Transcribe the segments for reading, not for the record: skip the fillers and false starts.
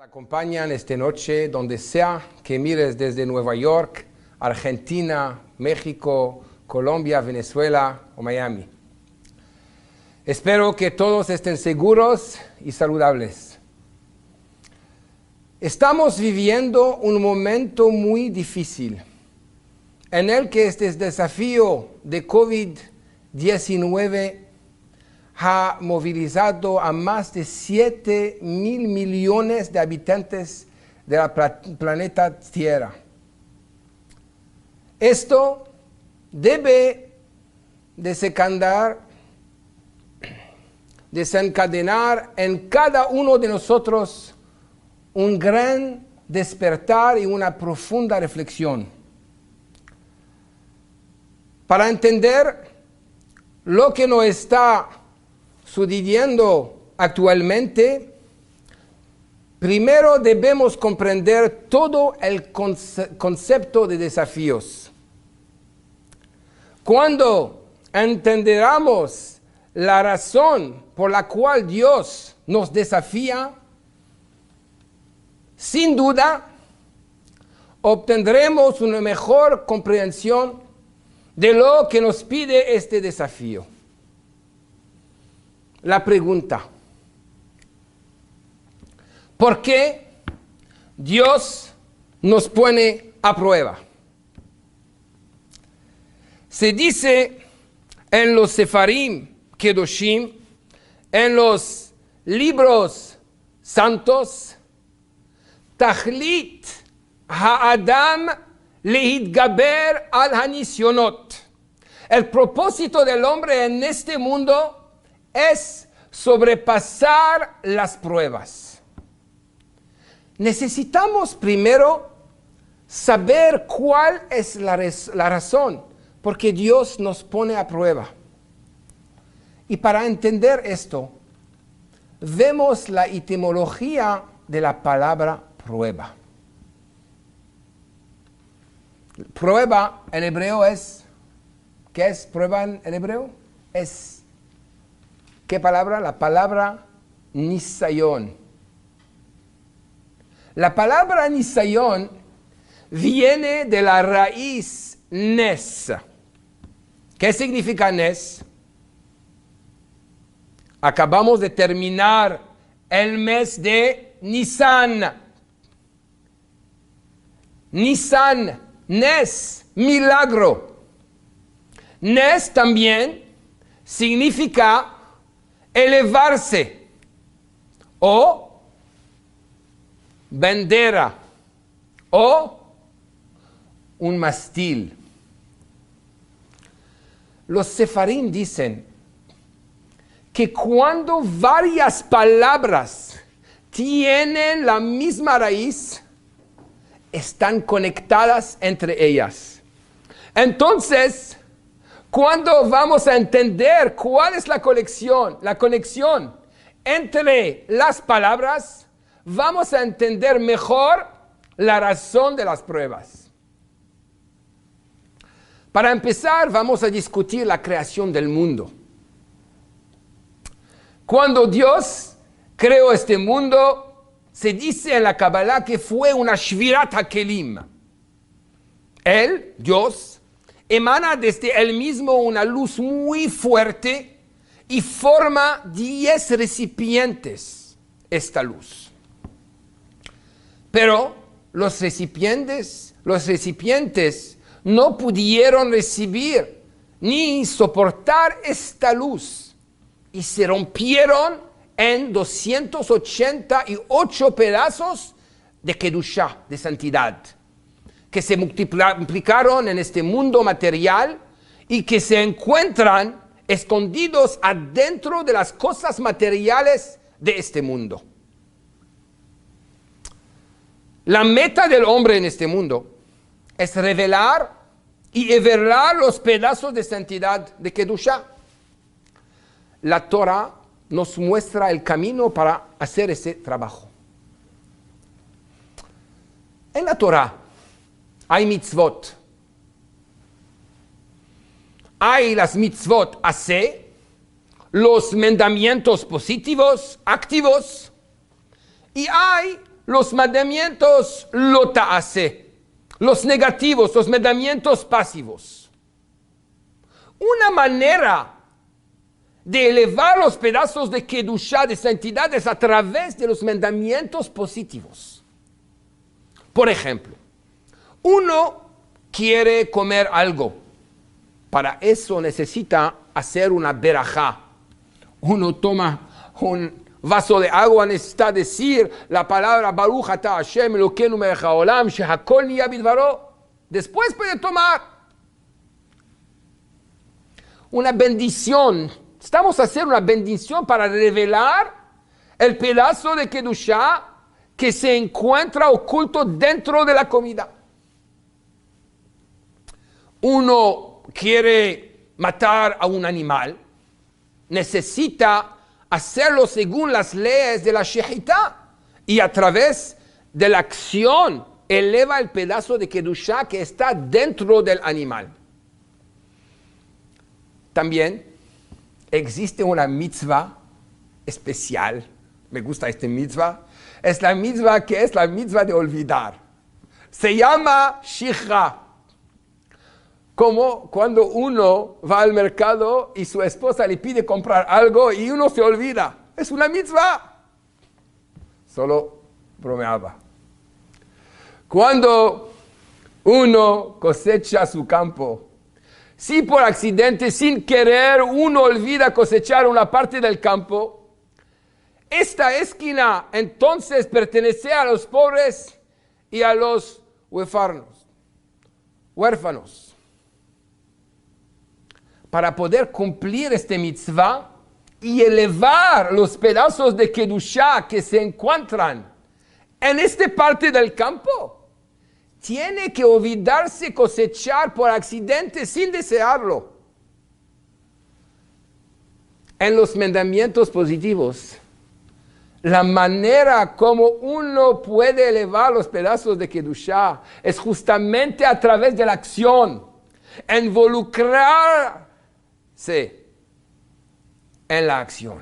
Acompañan esta noche donde sea que mires desde Nueva York, Argentina, México, Colombia, Venezuela o Miami. Espero que todos estén seguros y saludables. Estamos viviendo un momento muy difícil en el que este desafío de COVID-19 ha movilizado a más de 7.000 millones de habitantes del planeta Tierra. Esto debe desencadenar en cada uno de nosotros un gran despertar y una profunda reflexión. Para entender lo que nos está sucediendo actualmente, primero debemos comprender todo el concepto de desafíos. Cuando entenderemos la razón por la cual Dios nos desafía, sin duda obtendremos una mejor comprensión de lo que nos pide este desafío. La pregunta: ¿por qué Dios nos pone a prueba? Se dice en los Sefarim Kedoshim, en los libros santos, Tachlit ha'adam lehitgaber al hanisyonot. El propósito del hombre en este mundo es sobrepasar las pruebas. Necesitamos primero saber cuál es la razón por que Dios nos pone a prueba. Y para entender esto, vemos la etimología de la palabra prueba. Prueba en hebreo es, ¿qué es prueba en hebreo? ¿Qué palabra? La palabra nisayon. La palabra nisayon viene de la raíz nes. ¿Qué significa nes? Acabamos de terminar el mes de Nisan. Nisan, nes, milagro. Nes también significa elevarse o bandera o un mástil. Los sefarim dicen que cuando varias palabras tienen la misma raíz, están conectadas entre ellas. Entonces, cuando vamos a entender cuál es la conexión entre las palabras, vamos a entender mejor la razón de las pruebas. Para empezar, vamos a discutir la creación del mundo. Cuando Dios creó este mundo, se dice en la Kabbalah que fue una Shvirat HaKelim. Él, Dios, emana desde él mismo una luz muy fuerte y forma 10 recipientes esta luz. Pero los recipientes no pudieron recibir ni soportar esta luz y se rompieron en 288 pedazos de Kedushá, de santidad, que se multiplicaron en este mundo material y que se encuentran escondidos adentro de las cosas materiales de este mundo. La meta del hombre en este mundo es revelar y everar los pedazos de santidad de Kedushá. La Torah nos muestra el camino para hacer ese trabajo. En la Torah hay mitzvot. Hay las mitzvot aseh, los mandamientos positivos, activos, y hay los mandamientos lo ta'ase, los negativos, los mandamientos pasivos. Una manera de elevar los pedazos de Kedushá, de santidad, es a través de los mandamientos positivos. Por ejemplo, uno quiere comer algo. Para eso necesita hacer una berajá. Uno toma un vaso de agua, necesita decir la palabra Baruch ata Hashem Elokeinu melech haolam shehakol niya bidvaro. Después puede tomar una bendición. Estamos haciendo una bendición para revelar el pedazo de Kedushá que se encuentra oculto dentro de la comida. Uno quiere matar a un animal, necesita hacerlo según las leyes de la Shehitá y a través de la acción eleva el pedazo de Kedushá que está dentro del animal. También existe una mitzvah especial, me gusta esta mitzvah, es la mitzvah que es la mitzvah de olvidar. Se llama Shichra. Como cuando uno va al mercado y su esposa le pide comprar algo y uno se olvida. Es una mitzvah. Solo bromeaba. Cuando uno cosecha su campo, si por accidente, sin querer, uno olvida cosechar una parte del campo, esta esquina entonces pertenece a los pobres y a los huérfanos. Para poder cumplir este mitzvah y elevar los pedazos de Kedushá que se encuentran en esta parte del campo, tiene que olvidarse cosechar por accidente sin desearlo. En los mandamientos positivos, la manera como uno puede elevar los pedazos de Kedushá es justamente a través de la acción, involucrarse en la acción.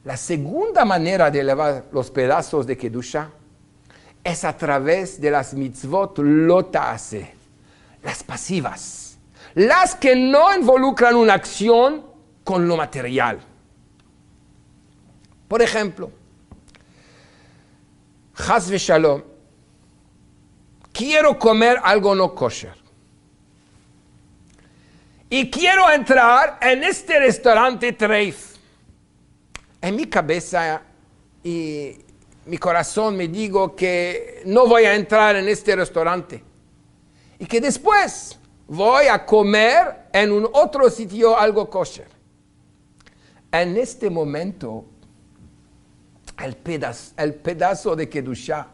La segunda manera de elevar los pedazos de Kedushá es a través de las mitzvot lo ta'ase, las pasivas, las que no involucran una acción con lo material. Por ejemplo, Chas v'shalom, quiero comer algo no kosher y quiero entrar en este restaurante treif. En mi cabeza y mi corazón me digo que no voy a entrar en este restaurante y que después voy a comer en un otro sitio algo kosher. En este momento, el pedazo de Kedushá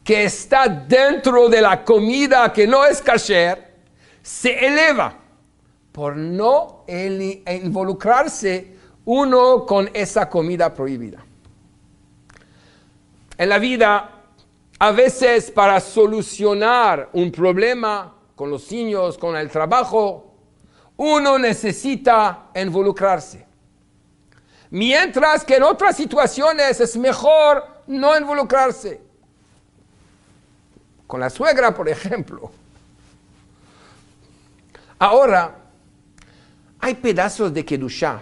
que está dentro de la comida que no es kasher se eleva por no involucrarse uno con esa comida prohibida. En la vida, a veces para solucionar un problema con los niños, con el trabajo, uno necesita involucrarse. Mientras que en otras situaciones es mejor no involucrarse. Con la suegra, por ejemplo. Ahora, hay pedazos de Kedushá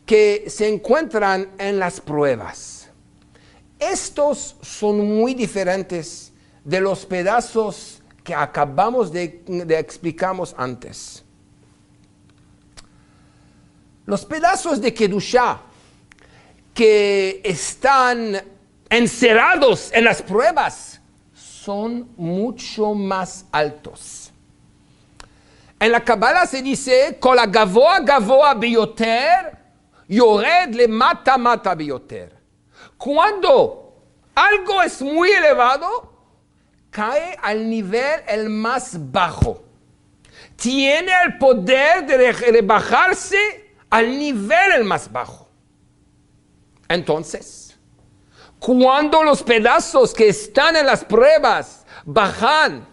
que se encuentran en las pruebas. Estos son muy diferentes de los pedazos que acabamos de explicarnos antes. Los pedazos de Kedushá que están encerrados en las pruebas son mucho más altos. En la Kabbalah se dice, Kol hagavoa gavoa biyoter, yored lemata mata biyoter. Cuando algo es muy elevado, cae al nivel el más bajo. Tiene el poder de rebajarse al nivel el más bajo. Entonces, cuando los pedazos que están en las pruebas bajan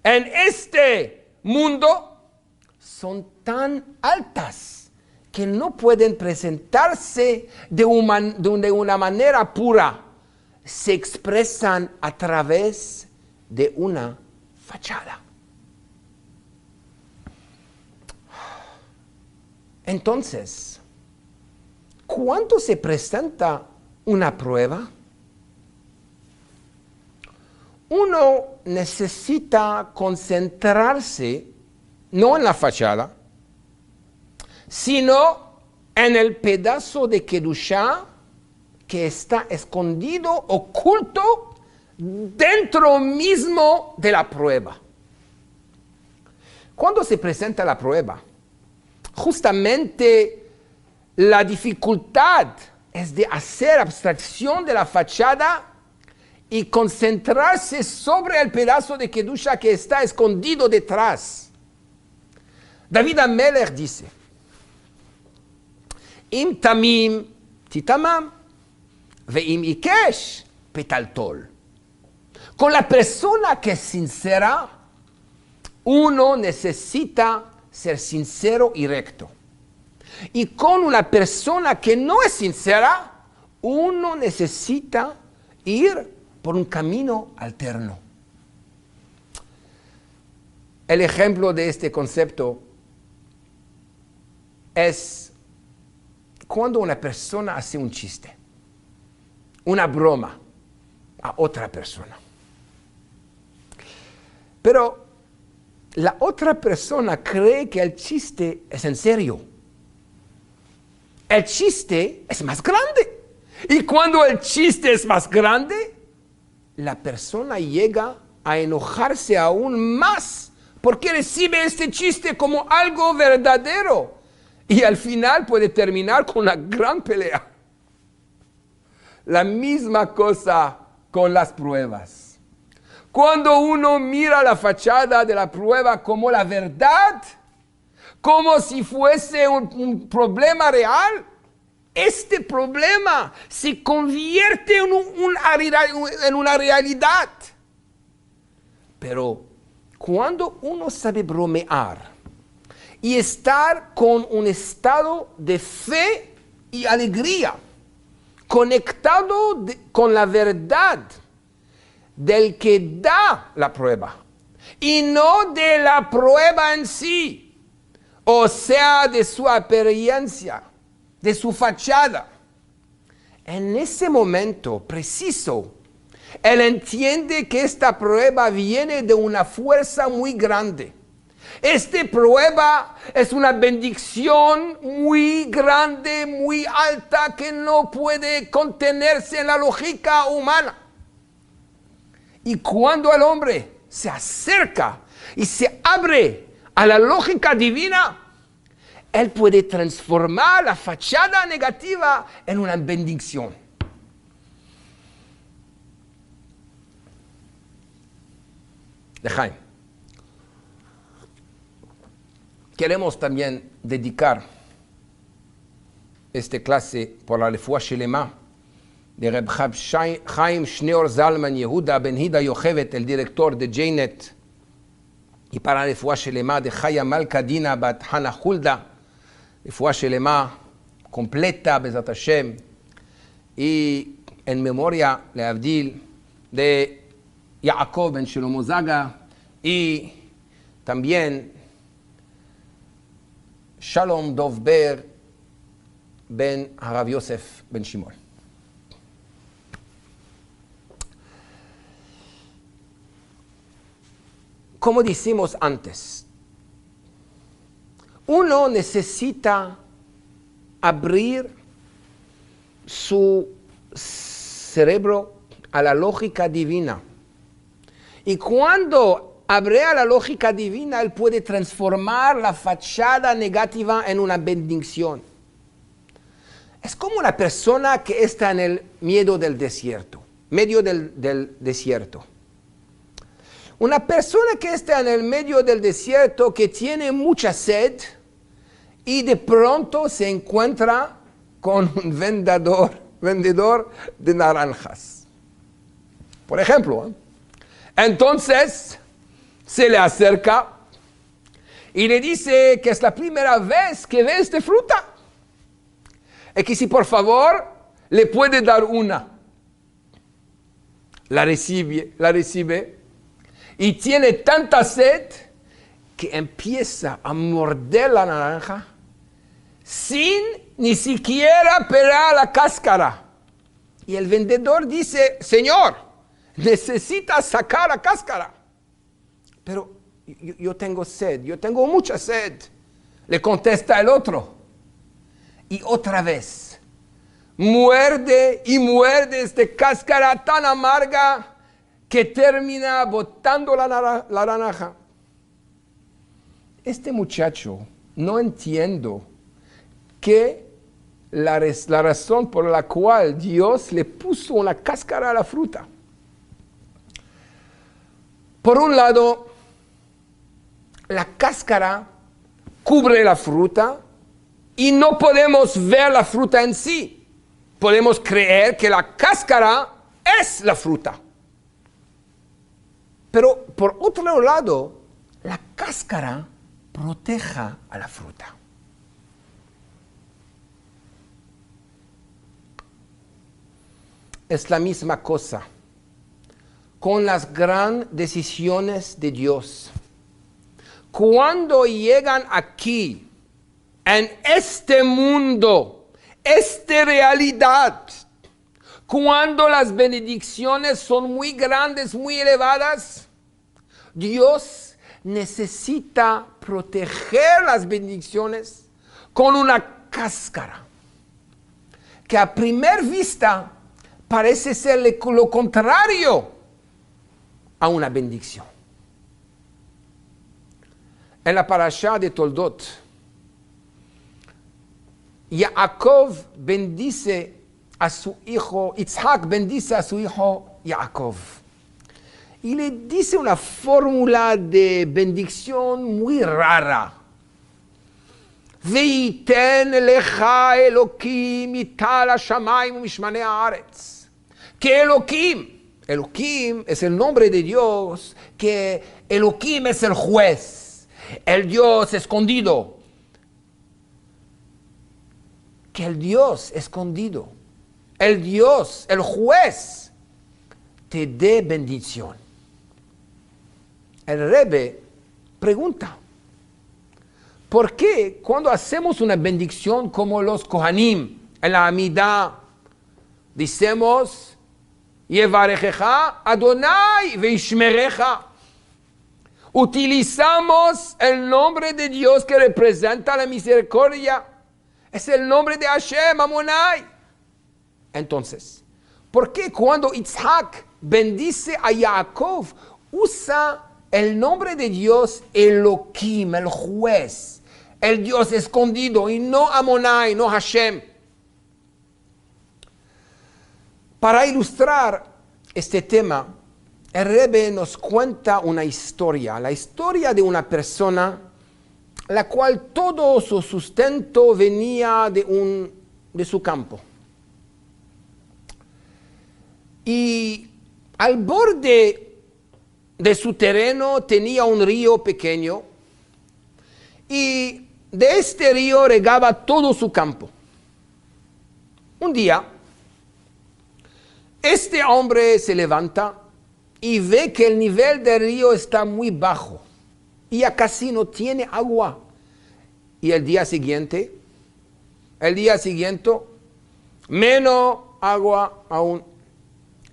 en este mundo, son tan altas que no pueden presentarse de una manera pura, se expresan a través de una fachada. Entonces, ¿cuándo se presenta una prueba? Uno necesita concentrarse no en la fachada, sino en el pedazo de Kedushá que está escondido, oculto, dentro mismo de la prueba. Cuando se presenta la prueba, justamente la dificultad es de hacer abstracción de la fachada y concentrarse sobre el pedazo de Kedusha que está escondido detrás. David HaMelech dice, Im tamim titamam, veim ikesh petaltol. Con la persona que es sincera, uno necesita ser sincero y recto. Y con una persona que no es sincera, uno necesita ir por un camino alterno. El ejemplo de este concepto es cuando una persona hace un chiste, una broma a otra persona. Pero la otra persona cree que el chiste es en serio. El chiste es más grande. Y cuando el chiste es más grande, la persona llega a enojarse aún más porque recibe este chiste como algo verdadero. Y al final puede terminar con una gran pelea. La misma cosa con las pruebas. Cuando uno mira la fachada de la prueba como la verdad, como si fuese un problema real, este problema se convierte en una realidad. Pero cuando uno sabe bromear y estar con un estado de fe y alegría, conectado con la verdad del que da la prueba y no de la prueba en sí, o sea, de su apariencia, de su fachada. En ese momento preciso, él entiende que esta prueba viene de una fuerza muy grande. Esta prueba es una bendición muy grande, muy alta, que no puede contenerse en la lógica humana. Y cuando el hombre se acerca y se abre a la lógica divina, él puede transformar la fachada negativa en una bendición. Lejaim. Queremos también dedicar esta clase por la refuá shelema de Reb Chaim Shneor Zalman Yehuda Ben Hida Yochevet, el director de J-Net, y para la refuá shelema de Chaya Malka Dina Bat Hana Hulda, refuá shelema completa, Bezat Hashem, y en memoria, le Abdil, de Yaakov Ben Shlomo Zaga, y también Shalom Dov Ber Ben Harav Yosef Ben Shimon. Como decimos antes, uno necesita abrir su cerebro a la lógica divina. Y cuando abre a la lógica divina, él puede transformar la fachada negativa en una bendición. Es como una persona que está en el medio del desierto. Una persona que está en el medio del desierto, que tiene mucha sed, y de pronto se encuentra con un vendedor de naranjas. Por ejemplo, entonces se le acerca y le dice que es la primera vez que ve esta fruta es que si por favor le puede dar una. La recibe y tiene tanta sed que empieza a morder la naranja sin ni siquiera pelar la cáscara. Y el vendedor dice, Señor, necesitas sacar la cáscara. Pero yo tengo sed, yo tengo mucha sed. Le contesta el otro. Y otra vez, muerde y muerde esta cáscara tan amarga que termina botando la naranja. Este muchacho no entiendo que la razón por la cual Dios le puso una cáscara a la fruta. Por un lado, la cáscara cubre la fruta y no podemos ver la fruta en sí. Podemos creer que la cáscara es la fruta. Pero por otro lado, la cáscara proteja a la fruta. Es la misma cosa con las grandes decisiones de Dios. Cuando llegan aquí, en este mundo, esta realidad, cuando las bendiciones son muy grandes, muy elevadas, Dios necesita proteger las bendiciones con una cáscara, que a primera vista parece ser lo contrario a una bendición. En la parashá de Toldot, Jacob bendice a su hijo, Isaac bendice a su hijo Jacob. Y le dice una fórmula de bendición muy rara. Veiten lecha Elokim mital hashamayim umishmanei haaretz. Que Elohim es el nombre de Dios, que Elohim es el juez, el Dios escondido. Que el Dios escondido, el Dios, el juez, te dé bendición. El Rebbe pregunta, ¿por qué cuando hacemos una bendición como los Kohanim en la Amidá, decimos, Yevarejeja Adonai veishmereja? Utilizamos el nombre de Dios que representa la misericordia. Es el nombre de Hashem, Amonai. Entonces, ¿por qué cuando Isaac bendice a Jacob, usa el nombre de Dios Elohim, el juez, el Dios escondido, y no Amonai, no Hashem? Para ilustrar este tema, el Rebbe nos cuenta una historia, la historia de una persona la cual todo su sustento venía de su campo. Y al borde de su terreno tenía un río pequeño y de este río regaba todo su campo. Un día, este hombre se levanta y ve que el nivel del río está muy bajo y ya casi no tiene agua. Y el día siguiente, menos agua aún,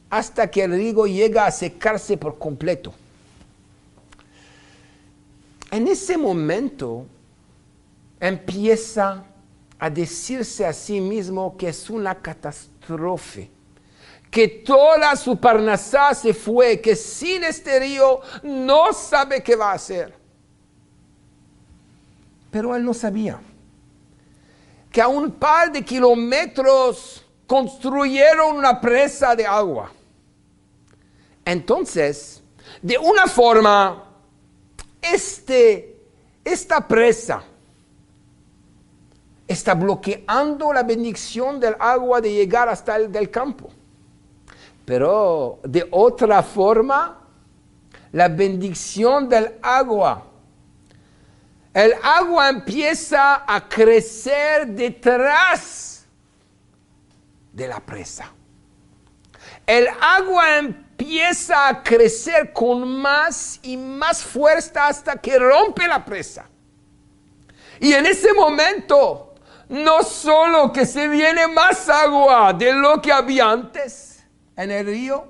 hasta que el río llega a secarse por completo. En ese momento empieza a decirse a sí mismo que es una catástrofe, que toda su parnasá se fue, que sin este río no sabe qué va a hacer. Pero él no sabía que a un par de kilómetros construyeron una presa de agua. Entonces, de una forma, esta presa está bloqueando la bendición del agua de llegar hasta el del campo. Pero de otra forma, la bendición del agua, el agua empieza a crecer detrás de la presa. El agua empieza a crecer con más y más fuerza hasta que rompe la presa. Y en ese momento, no solo que se viene más agua de lo que había antes en el río,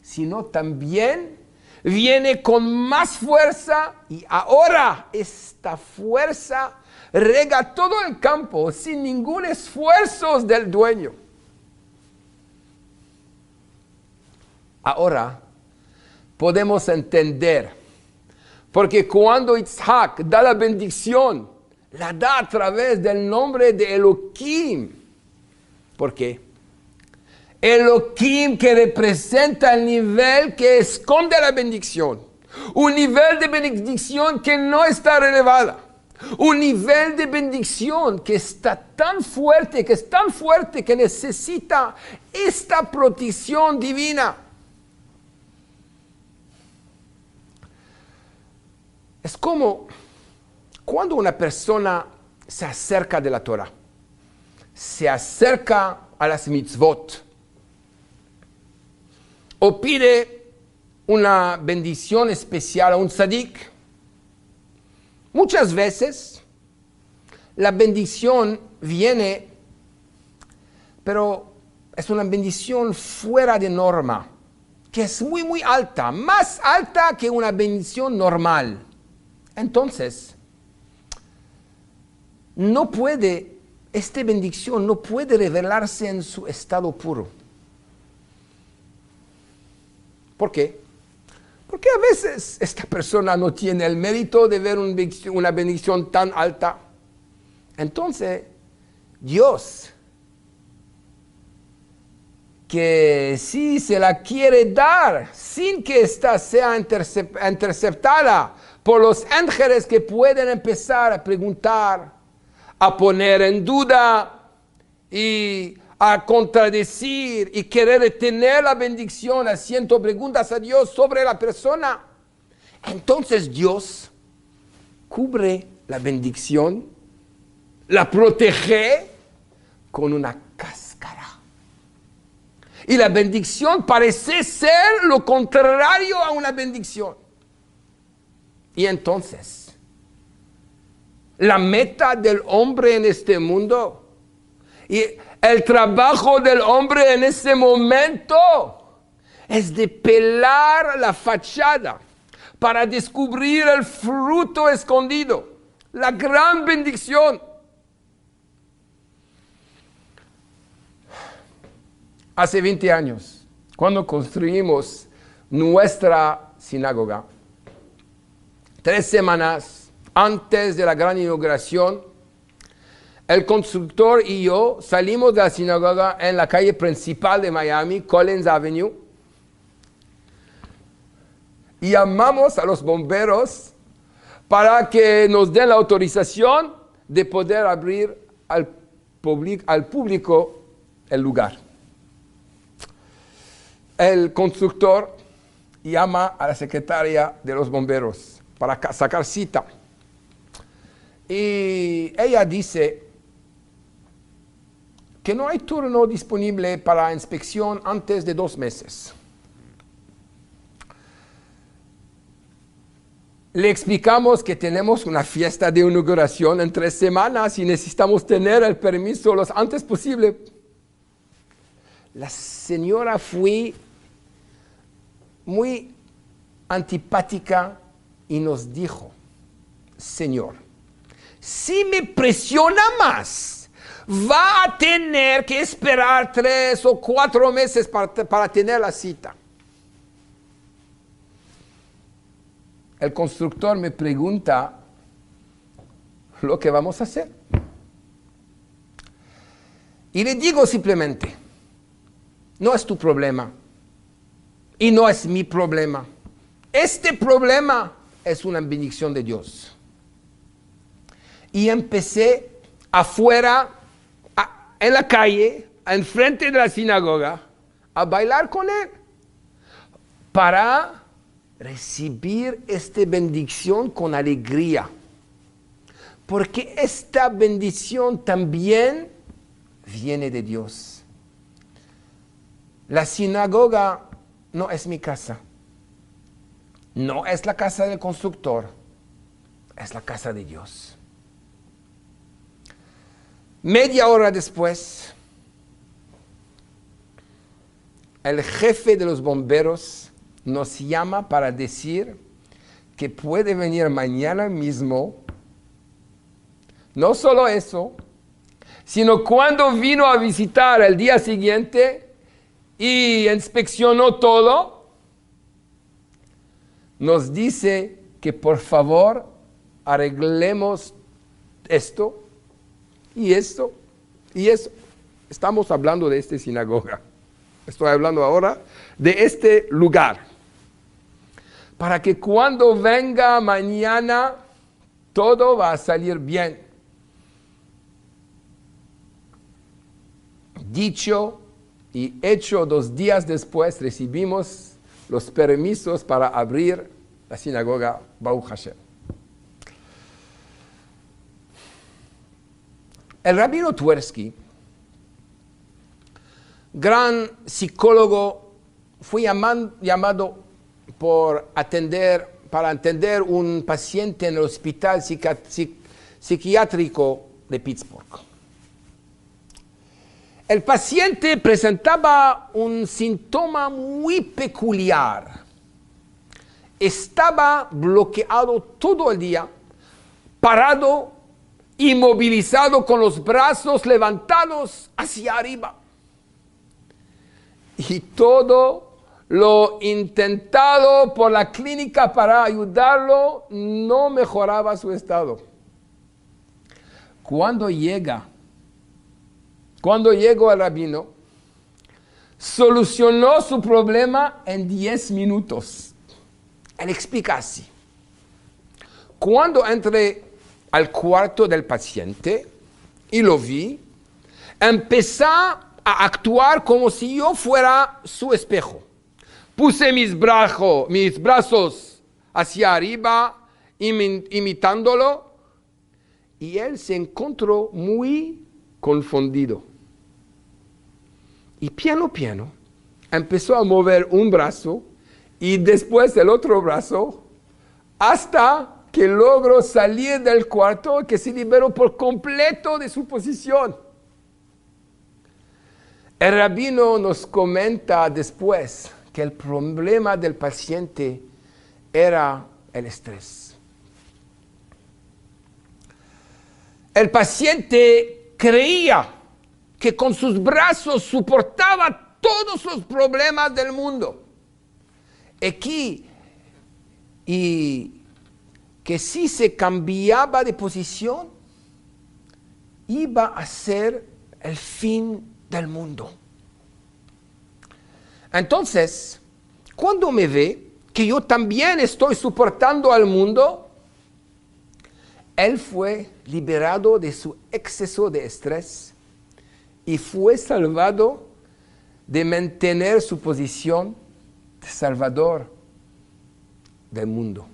sino también viene con más fuerza y ahora esta fuerza rega todo el campo sin ningún esfuerzo del dueño. Ahora podemos entender, porque cuando Isaac da la bendición, la da a través del nombre de Elohim. ¿Por qué? Elohim que representa el nivel que esconde la bendición. Un nivel de bendición que no está relevada. Un nivel de bendición que está tan fuerte, que es tan fuerte que necesita esta protección divina. Es como cuando una persona se acerca de la Torah, se acerca a las mitzvot, o pide una bendición especial a un tzadik. Muchas veces la bendición viene, pero es una bendición fuera de norma, que es muy, muy alta, más alta que una bendición normal. Entonces, esta bendición no puede revelarse en su estado puro. ¿Por qué? Porque a veces esta persona no tiene el mérito de ver una bendición tan alta. Entonces, Dios, que si se la quiere dar sin que ésta sea interceptada por los ángeles que pueden empezar a preguntar, a poner en duda y a contradecir y querer retener la bendición haciendo preguntas a Dios sobre la persona. Entonces Dios cubre la bendición, la protege con una cáscara. Y la bendición parece ser lo contrario a una bendición. Y entonces, la meta del hombre en este mundo y el trabajo del hombre en ese momento es de pelar la fachada para descubrir el fruto escondido, la gran bendición. Hace 20 años, cuando construimos nuestra sinagoga, 3 semanas antes de la gran inauguración, el constructor y yo salimos de la sinagoga en la calle principal de Miami, Collins Avenue, y llamamos a los bomberos para que nos den la autorización de poder abrir al público el lugar. El constructor llama a la secretaria de los bomberos para sacar cita. Y ella dice que no hay turno disponible para inspección antes de 2 meses. Le explicamos que tenemos una fiesta de inauguración en 3 semanas y necesitamos tener el permiso lo antes posible. La señora fue muy antipática y nos dijo: Señor, si me presiona más, va a tener que esperar 3 o 4 meses para tener la cita. El constructor me pregunta lo que vamos a hacer. Y le digo simplemente: no es tu problema y no es mi problema. Este problema es una bendición de Dios. Y empecé afuera, en la calle, enfrente de la sinagoga, a bailar con él para recibir esta bendición con alegría. Porque esta bendición también viene de Dios. la sinagoga no es mi casa. No es la casa del constructor. Es la casa de Dios. Media hora después, el jefe de los bomberos nos llama para decir que puede venir mañana mismo. No solo eso, sino cuando vino a visitar el día siguiente y inspeccionó todo, nos dice que por favor arreglemos esto y esto y eso. Estamos hablando de esta sinagoga. Estoy hablando ahora de este lugar. Para que cuando venga mañana todo va a salir bien. Dicho y hecho, 2 días después recibimos los permisos para abrir la sinagoga Baruch Hashem. El rabino Twersky, gran psicólogo, fue llamado para atender un paciente en el hospital psiquiátrico de Pittsburgh. El paciente presentaba un síntoma muy peculiar. Estaba bloqueado todo el día, parado, inmovilizado con los brazos levantados hacia arriba. Y todo lo intentado por la clínica para ayudarlo no mejoraba su estado. Cuando llegó el rabino, solucionó su problema en 10 minutos. Él explica así. Cuando entré al cuarto del paciente y lo vi, empecé a actuar como si yo fuera su espejo. Puse mis brazos hacia arriba, imitándolo, y él se encontró muy confundido. Y piano empezó a mover un brazo y después el otro brazo hasta que logró salir del cuarto y que se liberó por completo de su posición. El rabino nos comenta después que el problema del paciente era el estrés. El paciente creía que con sus brazos soportaba todos los problemas del mundo. Y que si se cambiaba de posición, iba a ser el fin del mundo. Entonces, cuando me ve que yo también estoy soportando al mundo, él fue liberado de su exceso de estrés y fue salvado de mantener su posición de salvador del mundo.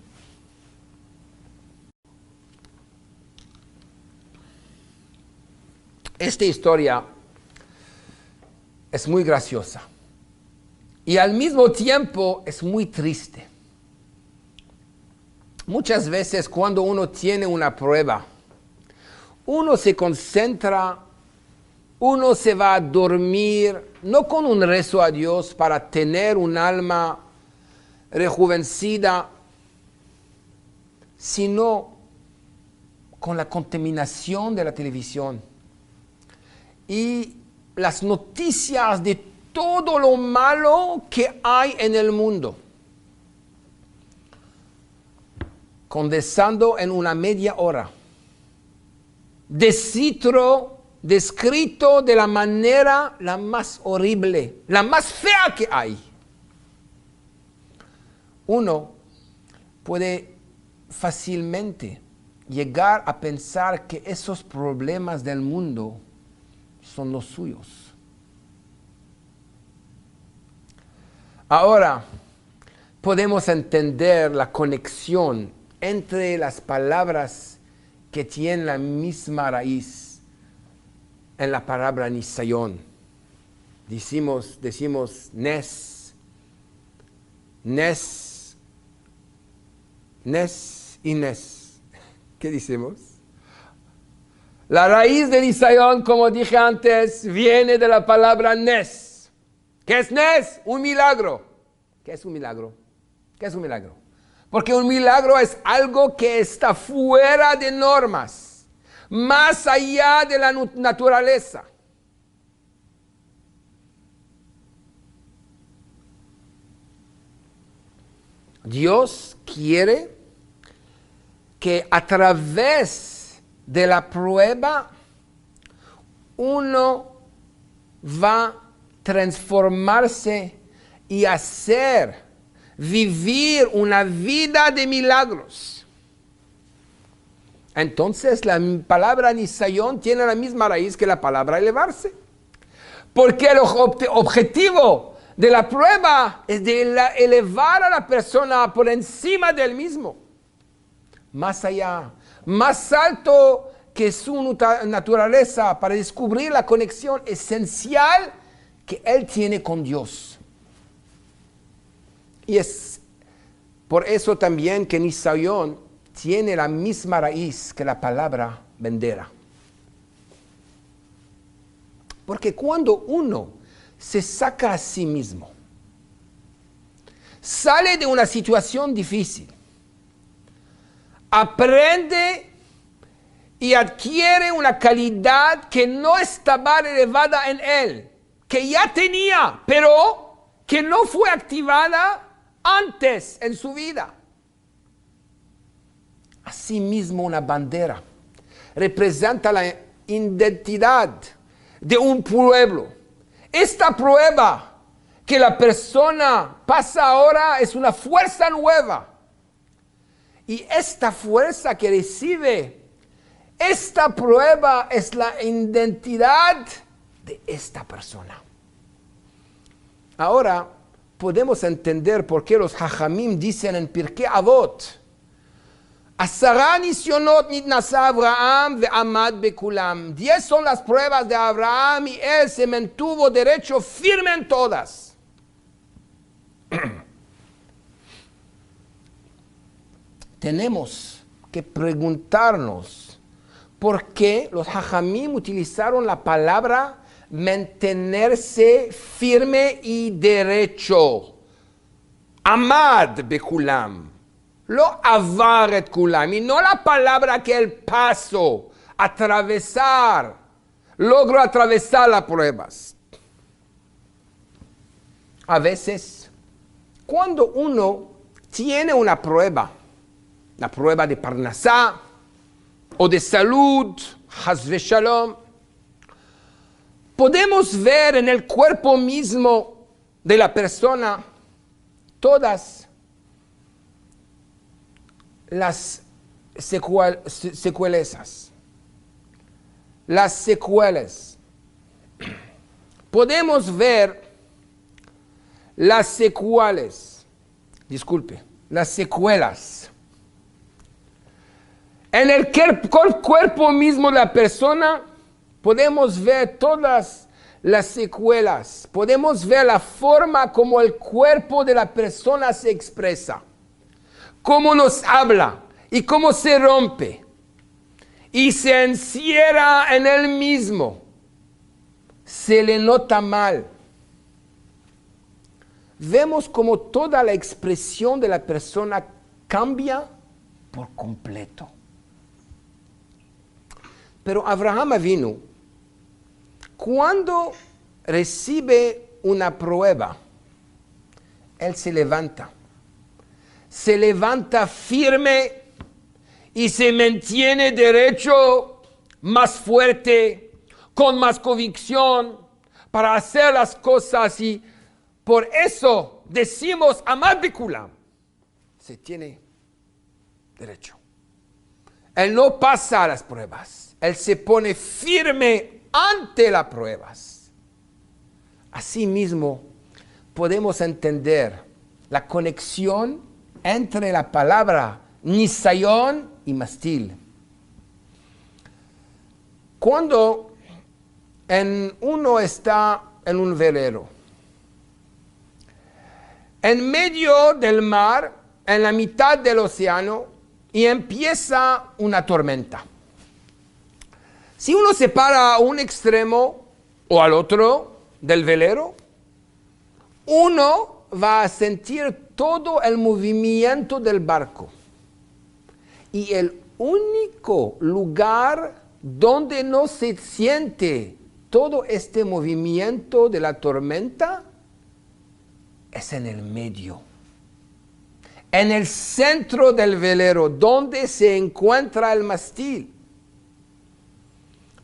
Esta historia es muy graciosa y al mismo tiempo es muy triste. Muchas veces cuando uno tiene una prueba, uno se concentra, uno se va a dormir, no con un rezo a Dios para tener un alma rejuvenecida, sino con la contaminación de la televisión y las noticias de todo lo malo que hay en el mundo, condensando en una media hora, descrito de la manera la más horrible, la más fea que hay. Uno puede fácilmente llegar a pensar que esos problemas del mundo son los suyos. Ahora podemos entender la conexión entre las palabras que tienen la misma raíz en la palabra nisayon, decimos Nes y Nes. ¿Qué decimos? La raíz de Nisayón, como dije antes, viene de la palabra Nes. ¿Qué es Nes? Un milagro. ¿Qué es un milagro? ¿Qué es un milagro? Porque un milagro es algo que está fuera de normas, más allá de la naturaleza. Dios quiere que a través de la prueba uno va a transformarse y vivir una vida de milagros. Entonces la palabra Nisayón tiene la misma raíz que la palabra elevarse. Porque el objetivo de la prueba es de elevar a la persona por encima del mismo. Más allá, más alto que su naturaleza, para descubrir la conexión esencial que él tiene con Dios. Y es por eso también que Nisayón tiene la misma raíz que la palabra bandera. Porque cuando uno se saca a sí mismo, sale de una situación difícil, aprende y adquiere una calidad que no estaba elevada en él, que ya tenía, pero que no fue activada antes en su vida. Asimismo, una bandera representa la identidad de un pueblo. Esta prueba que la persona pasa ahora es una fuerza nueva. Y esta fuerza que recibe, esta prueba es la identidad de esta persona. Ahora podemos entender por qué los Jajamim dicen en Pirkei Avot: 10 nisionot nitnasa Abraham ve'amad bekulam. 10 son las pruebas de Abraham y él se mantuvo derecho firme en todas. Tenemos que preguntarnos por qué los Jajamim utilizaron la palabra mantenerse firme y derecho. Amad bekulam. Lo avaret kulam, y no la palabra que el paso, logro atravesar las pruebas. A veces, cuando uno tiene una prueba de parnasá, o de salud, haz veshalom, podemos ver en el cuerpo mismo de la persona todas las secuelas. Las secuelas. Podemos ver las secuelas. En el cuerpo mismo de la persona podemos ver todas las secuelas. Podemos ver la forma como el cuerpo de la persona se expresa. Cómo nos habla y cómo se rompe y se encierra en él mismo. Se le nota mal. Vemos como toda la expresión de la persona cambia por completo. Pero Abraham Avinu, cuando recibe una prueba, él se levanta firme y se mantiene derecho, más fuerte, con más convicción para hacer las cosas, y por eso decimos amad bekulam. Se tiene derecho. Él no pasa a las pruebas, él se pone firme ante las pruebas. Asimismo, podemos entender la conexión entre la palabra Nisayón y mastil. Cuando uno está en un velero. En medio del mar, en la mitad del océano, y empieza una tormenta. Si uno se para a un extremo o al otro del velero, uno va a sentir todo el movimiento del barco. Y el único lugar donde no se siente todo este movimiento de la tormenta es en el medio. En el centro del velero, donde se encuentra el mástil.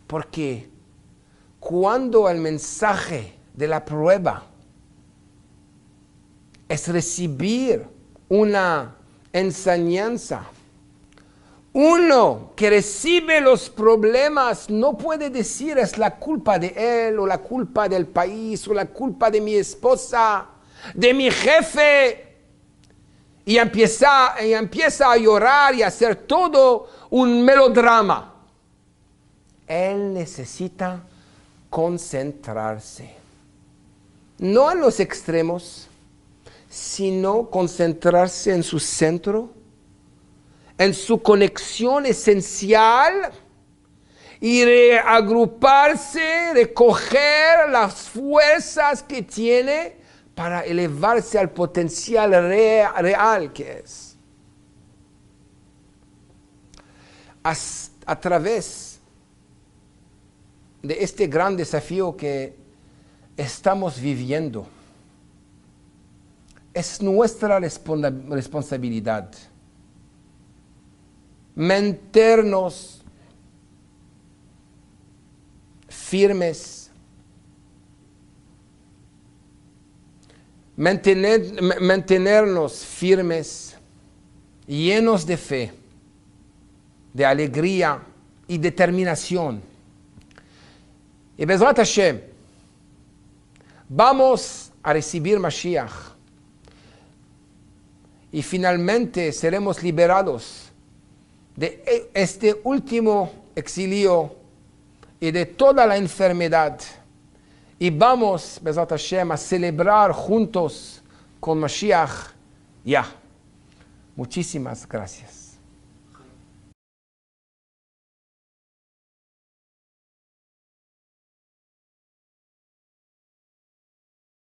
Porque cuando el mensaje de la prueba es recibir una enseñanza, uno que recibe los problemas no puede decir es la culpa de él o la culpa del país o la culpa de mi esposa, de mi jefe. Y empieza a llorar y a hacer todo un melodrama. Él necesita concentrarse. No en los extremos, sino concentrarse en su centro, en su conexión esencial y reagruparse, recoger las fuerzas que tiene para elevarse al potencial real que es. A través de este gran desafío que estamos viviendo, es nuestra responsabilidad mantenernos firmes, mantenernos firmes, llenos de fe, de alegría y determinación. Y Bezrat Hashem, vamos a recibir Mashiach y finalmente seremos liberados de este último exilio y de toda la enfermedad. Y vamos, Bezrat Hashem, a celebrar juntos con Mashiach ya. Muchísimas gracias.